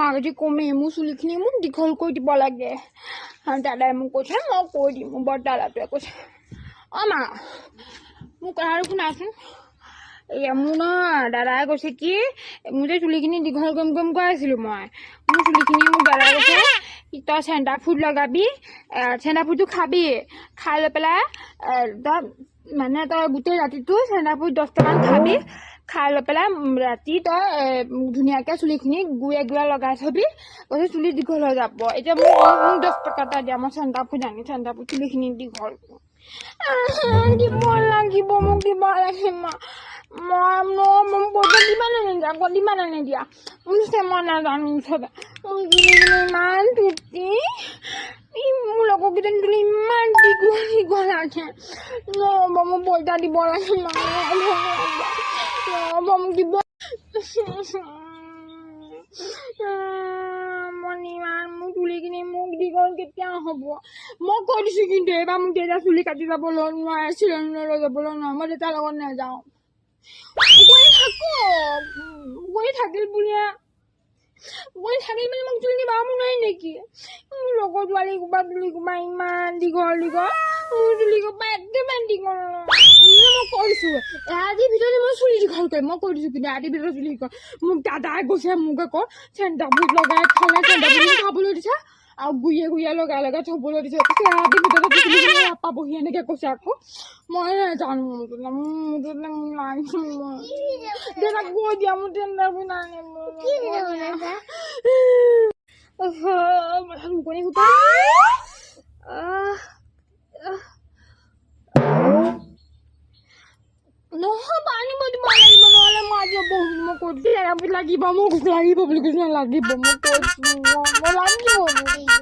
মাক যদি কমে মোৰ চুলিখিনি মোক দীঘল কৰি দিব লাগে দাদাই মোক কৈছে মই কৈ দিম মোৰ বৰ দাদাটোৱে কৈছে অ' মা মোক কথাটো শুনাচোন এয়া মোৰ ন দাদাই কৈছে কি মোৰ যে চুলিখিনি দীঘল গম কৈ আছিলোঁ মই মোৰ চুলিখিনি মোক দাদাই কৈছে তই চেণ্টাৰ ফুড লগাবি চেণ্টাৰ ফুডটো খাবি খাই লৈ পেলাই তই মানে তই গোটেই ৰাতিটো চেণ্টাৰ ফুড 10টামান খাবি খাই লৈ পেলাই ৰাতি তই ধুনীয়াকৈ চুলিখিনি গুৱে লগাই থবি কৈছে চুলি দীঘল হৈ যাব এতিয়া মোক 10 টকা এটা দিয়া মই চেণ্টাৰ ফুড আনি চেণ্টাৰ ফুড চুলিখিনি দীঘল দিব লাগিব মোক দিব লাগিব মই পইচা দিবা নিদিয়া মই নাজানো মুঠতে মোৰ চুলিখিনি ইমান টুটি মোৰ লগৰকেইজনী তুলি ইমান দীঘল আছে নহ'ব মোক পইচা দিব লাগে নহ'ব মোক দিব ইমান মোৰ চুলিখিনি মোক দীঘল কেতিয়া হ'ব মই কৈ দিছোঁ কিন্তু এইবাৰ মোক দেউতা চুলি কাটি যাবলৈ নোৱাৰে চিলনীলৈ লৈ যাবলৈ নোৱাৰে মই দেউতাৰ লগত নাযাওঁ গৈ থাকিল বুলিয়ে গৈ থাকিল বুলি মোক চুলি বাব নোৱাৰি নেকি মোৰ লগৰ ছোৱালী কোবা ইমান দীঘল চুলি কোবা একেবাৰে দীঘল মই কৈ দিছোঁ এৰাতিৰ ভিতৰতে মই চুলি দীঘল কৰিম মই কৈ দিছোঁ কিন্তু এৰাতিৰ ভিতৰত চুলি দীঘল মোক দাদাই কৈছে মোক আকৌ চেণ্টাৰ ফুড লগাই থ'লে চেণ্টাৰ ফুড খাবলৈ দিছে আৰু গুৰিয়ে লগাই থ'বলৈ দিছে কৈছে এৰাতিৰ ভিতৰতে চুলিখিনি পাবহি এনেকৈ কৈছে আকৌ মই নাজানো দেউতাক কৈ দিয়া মোৰ চেণ্টাৰ ফুড নানিব মুকনি গোটা নহয় আনিব দিব লাগিব নহ'লে মই আজি বহুত মই কৈছোঁ লাগিব মোক লাগিব বুলি কৈছোঁ লাগিব মই কৈছোঁ মই লাগিব